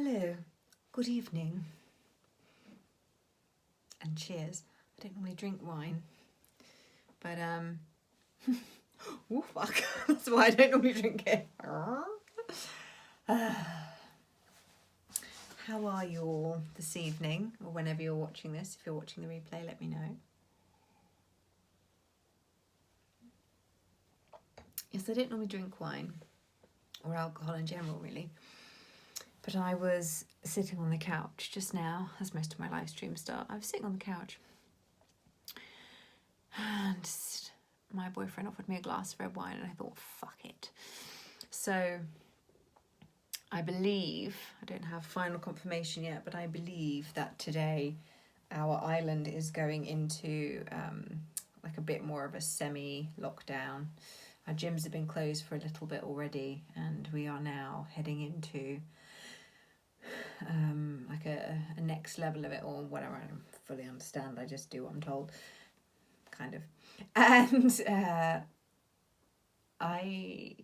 Hello, good evening, and cheers. I don't normally drink wine, but oh fuck, that's why I don't normally drink it. How are you all this evening, or whenever you're watching this? If you're watching the replay, let me know. Yes, I don't normally drink wine, or alcohol in general, really. But I was sitting on the couch just now, as most of my live streams start. I was sitting on the couch, and my boyfriend offered me a glass of red wine, and I thought, fuck it. So I believe, I don't have final confirmation yet, but I believe that today our island is going into like a bit more of a semi-lockdown. Our gyms have been closed for a little bit already, and we are now heading into like a next level of it, or whatever. I don't fully understand. I just do what I'm told, kind of. And I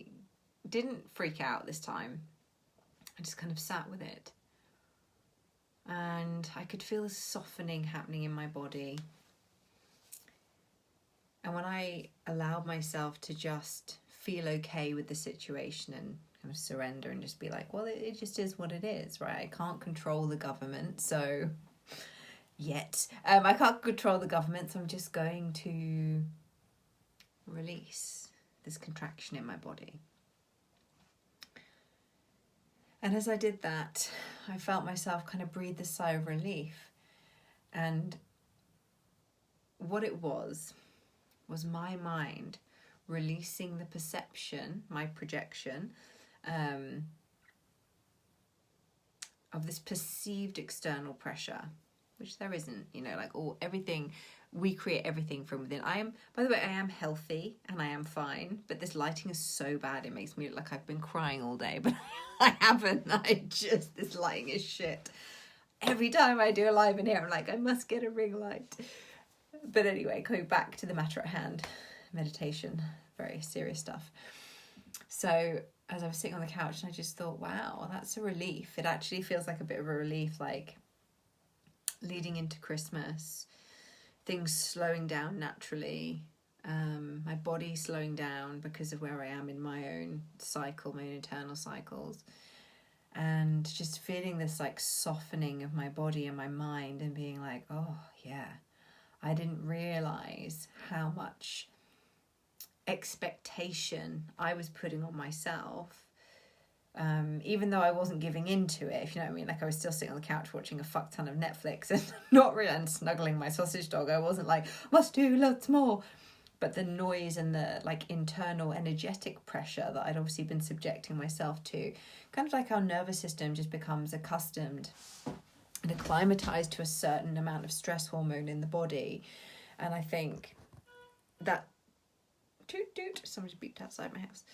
didn't freak out this time. I just kind of sat with it, and I could feel a softening happening in my body. And when I allowed myself to just feel okay with the situation and kind of surrender and just be like, well, it just is what it is, right? I can't control the government, so I can't control the government, so I'm just going to release this contraction in my body. And as I did that, I felt myself kind of breathe a sigh of relief. And what it was my mind releasing the perception, my projection, of this perceived external pressure, which there isn't, like everything, we create everything from within. By the way, I am healthy and I am fine, but this lighting is so bad, it makes me look like I've been crying all day, but I haven't. This lighting is shit. Every time I do a live in here, I'm like, I must get a ring light. But anyway, going back to the matter at hand, meditation, very serious stuff. So as I was sitting on the couch, and I just thought, wow, that's a relief. It actually feels like a bit of a relief, like leading into Christmas, things slowing down naturally, my body slowing down because of where I am in my own cycle, my own internal cycles, and just feeling this like softening of my body and my mind, and being like, oh yeah, I didn't realize how much expectation I was putting on myself, even though I wasn't giving into it, if you know what I mean. Like, I was still sitting on the couch watching a fuck ton of Netflix and not really, and snuggling my sausage dog. I wasn't like, must do lots more. But the noise and the like internal energetic pressure that I'd obviously been subjecting myself to, kind of like our nervous system just becomes accustomed and acclimatized to a certain amount of stress hormone in the body. And I think that somebody's beeped outside my house.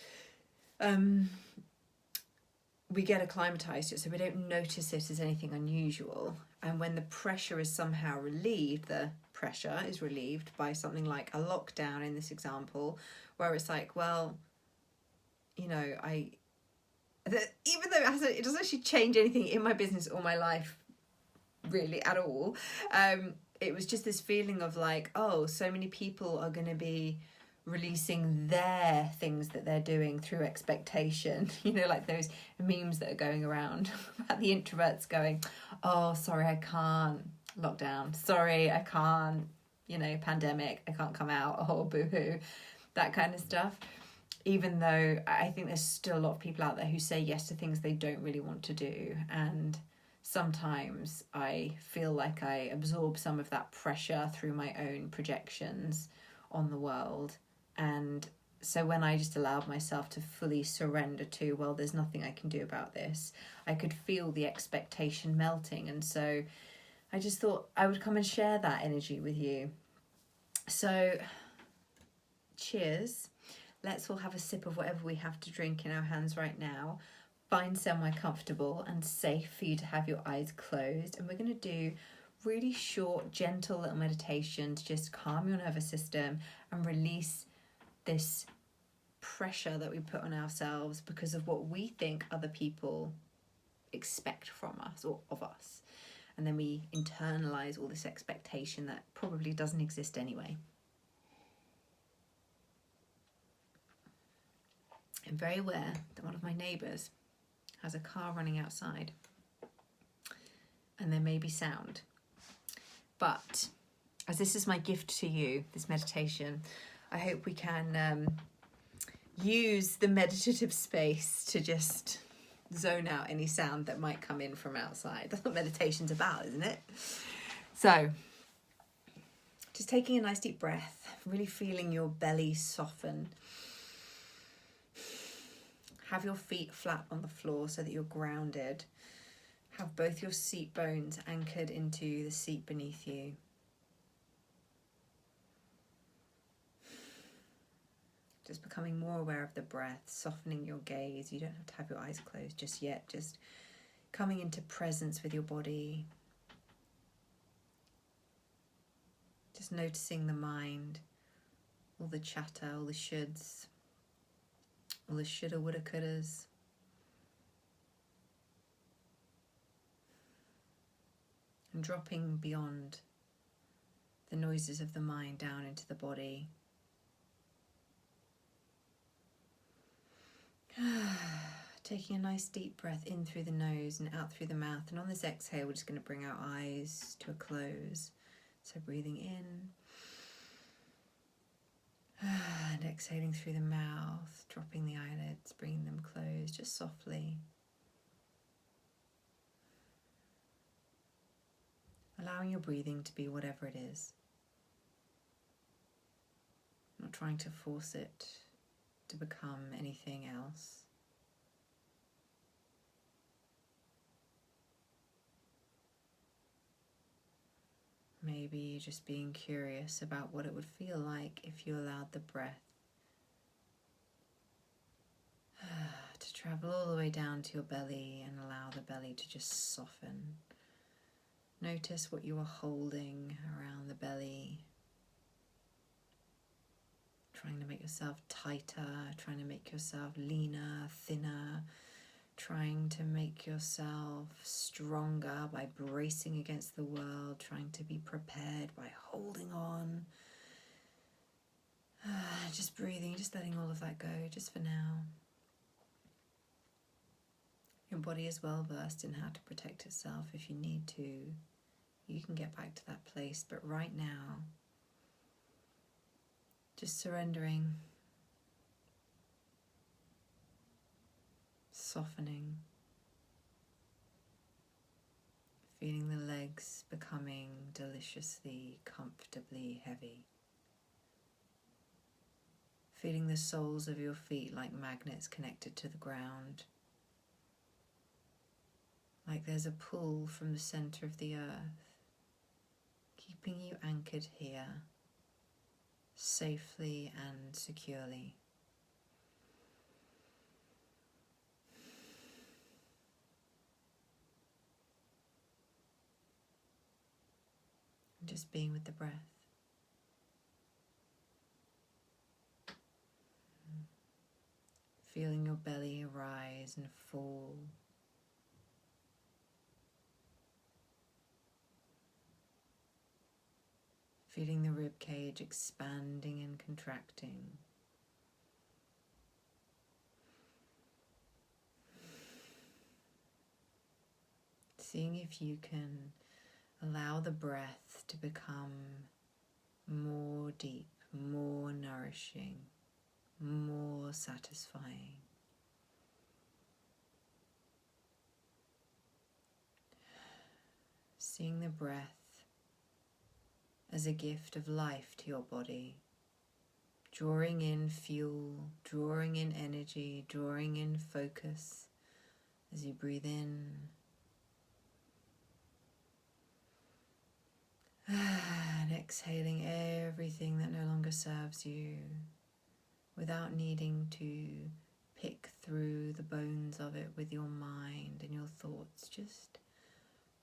We get acclimatized to it, so we don't notice it as anything unusual. And when the pressure is somehow relieved, the pressure is relieved by something like a lockdown in this example, where it's like, well, even though it doesn't actually change anything in my business or my life really at all, it was just this feeling of like, oh, so many people are going to be releasing their things that they're doing through expectation, like those memes that are going around about the introverts going, oh, sorry, I can't, lockdown, sorry, I can't, pandemic, I can't come out, oh, boo-hoo, that kind of stuff. Even though I think there's still a lot of people out there who say yes to things they don't really want to do, and sometimes I feel like I absorb some of that pressure through my own projections on the world. And so when I just allowed myself to fully surrender to, well, there's nothing I can do about this, I could feel the expectation melting. And so I just thought I would come and share that energy with you. So cheers. Let's all have a sip of whatever we have to drink in our hands right now. Find somewhere comfortable and safe for you to have your eyes closed. And we're going to do really short, gentle little meditation to just calm your nervous system and release this pressure that we put on ourselves because of what we think other people expect from us or of us. And then we internalize all this expectation that probably doesn't exist anyway. I'm very aware that one of my neighbours has a car running outside and there may be sound. But as this is my gift to you, this meditation, I hope we can use the meditative space to just zone out any sound that might come in from outside. That's what meditation's about, isn't it? So, just taking a nice deep breath, really feeling your belly soften. Have your feet flat on the floor so that you're grounded. Have both your seat bones anchored into the seat beneath you. Just becoming more aware of the breath, softening your gaze. You don't have to have your eyes closed just yet. Just coming into presence with your body. Just noticing the mind, all the chatter, all the shoulds, all the shoulda, woulda, couldas. And dropping beyond the noises of the mind down into the body. Taking a nice deep breath in through the nose and out through the mouth. And on this exhale, we're just going to bring our eyes to a close. So breathing in. And exhaling through the mouth, dropping the eyelids, bringing them closed, just softly. Allowing your breathing to be whatever it is. Not trying to force it to become anything else. Maybe just being curious about what it would feel like if you allowed the breath to travel all the way down to your belly and allow the belly to just soften. Notice what you are holding around the belly. Trying to make yourself tighter, trying to make yourself leaner, thinner, trying to make yourself stronger by bracing against the world, trying to be prepared by holding on. Just breathing, just letting all of that go, just for now. Your body is well versed in how to protect itself. If you need to, you can get back to that place. But right now, just surrendering, softening, feeling the legs becoming deliciously, comfortably heavy. Feeling the soles of your feet like magnets connected to the ground. Like there's a pull from the center of the earth, keeping you anchored here, safely and securely. And just being with the breath. Feeling your belly rise and fall. Feeling the rib cage expanding and contracting. Seeing if you can allow the breath to become more deep, more nourishing, more satisfying. Seeing the breath as a gift of life to your body, drawing in fuel, drawing in energy, drawing in focus as you breathe in and exhaling everything that no longer serves you without needing to pick through the bones of it with your mind and your thoughts, just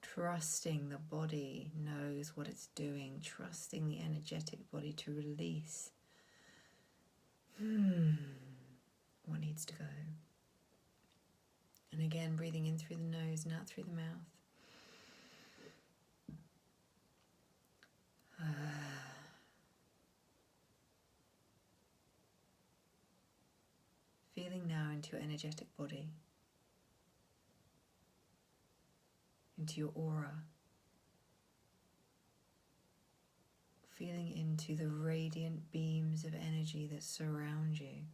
trusting the body knows what it's doing, trusting the energetic body to release what needs to go. And again, breathing in through the nose and out through the mouth. Feeling now into your energetic body, into your aura. Feeling into the radiant beams of energy that surround you.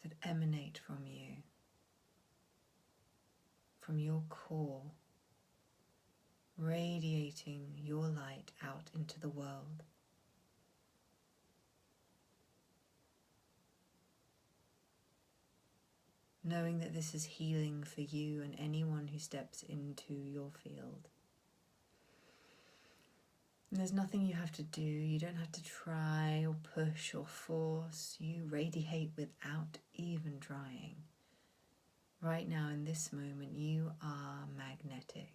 That emanate from you, from your core, radiating your light out into the world. Knowing that this is healing for you and anyone who steps into your field. And there's nothing you have to do. You don't have to try or push or force. You radiate without even trying. Right now, in this moment, you are magnetic.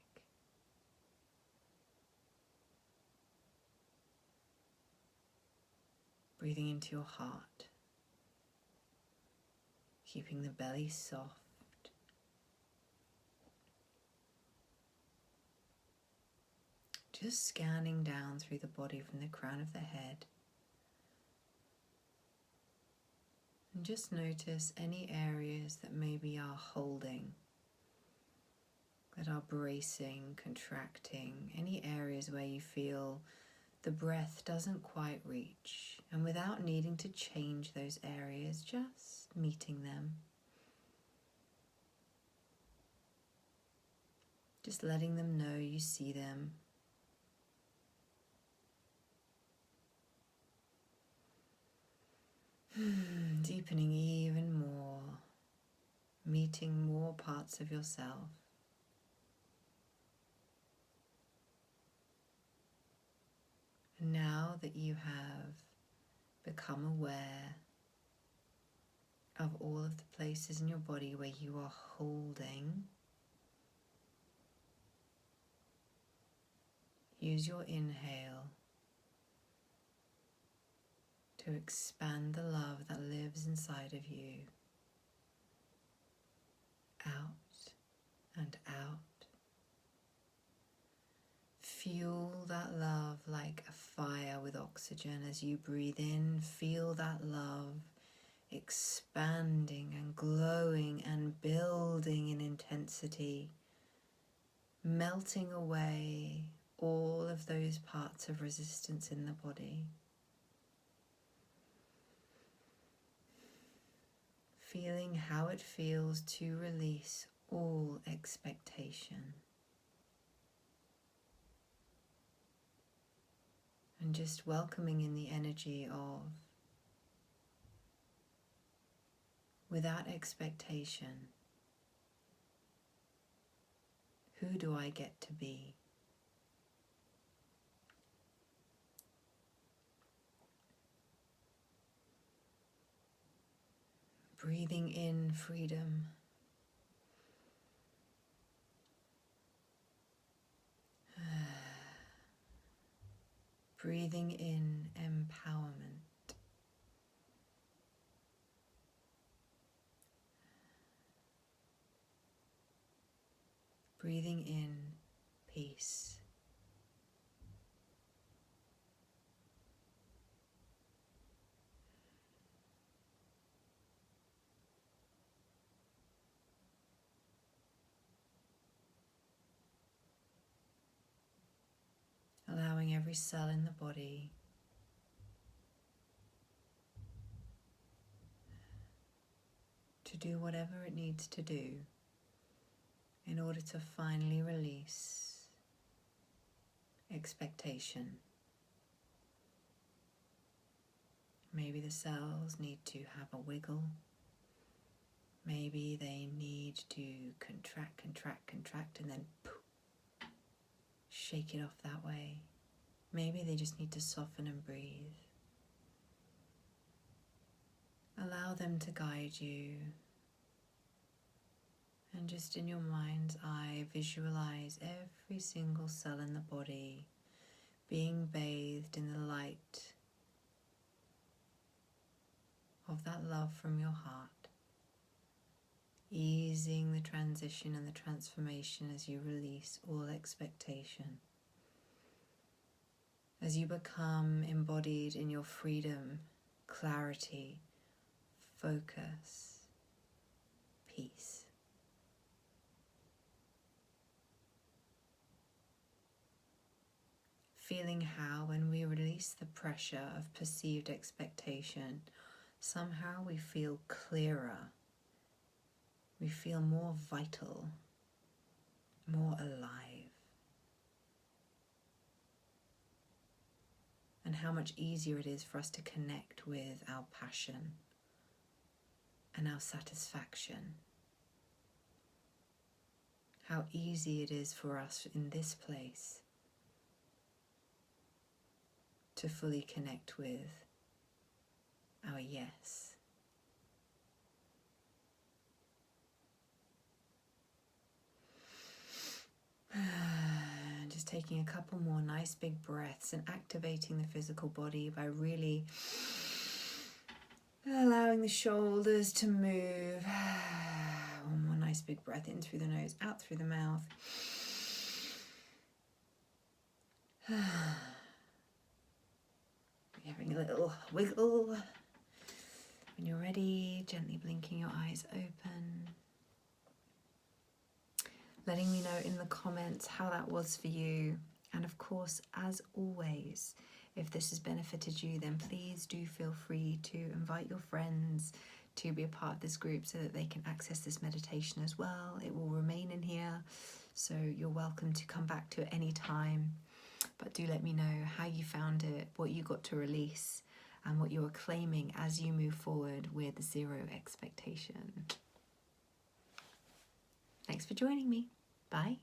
Breathing into your heart. Keeping the belly soft. Just scanning down through the body from the crown of the head. And just notice any areas that maybe are holding, that are bracing, contracting, any areas where you feel the breath doesn't quite reach. And without needing to change those areas, just meeting them. Just letting them know you see them. Deepening even more, meeting more parts of yourself. And now that you have become aware of all of the places in your body where you are holding, use your inhale to expand the love that lives inside of you, out and out. Fuel that love like a fire with oxygen as you breathe in. Feel that love expanding and glowing and building in intensity, melting away all of those parts of resistance in the body. Feeling how it feels to release all expectation. And just welcoming in the energy of, without expectation, who do I get to be? Breathing in freedom. Breathing in empowerment. Breathing in peace. Allowing every cell in the body to do whatever it needs to do in order to finally release expectation. Maybe the cells need to have a wiggle. Maybe they need to contract, and then poof, shake it off that way. Maybe they just need to soften and breathe. Allow them to guide you. And just in your mind's eye, visualize every single cell in the body being bathed in the light of that love from your heart, easing the transition and the transformation as you release all expectation, as you become embodied in your freedom, clarity, focus, peace. Feeling how when we release the pressure of perceived expectation, somehow we feel clearer, we feel more vital, more alive. And how much easier it is for us to connect with our passion and our satisfaction. How easy it is for us in this place to fully connect with our yes. Just taking a couple more nice big breaths and activating the physical body by really allowing the shoulders to move. One more nice big breath in through the nose, out through the mouth. Having a little wiggle. When you're ready, gently blinking your eyes open. Letting me know in the comments how that was for you. And of course, as always, if this has benefited you, then please do feel free to invite your friends to be a part of this group so that they can access this meditation as well. It will remain in here, so you're welcome to come back to it any time. But do let me know how you found it, what you got to release, and what you are claiming as you move forward with zero expectation. Thanks for joining me. Bye.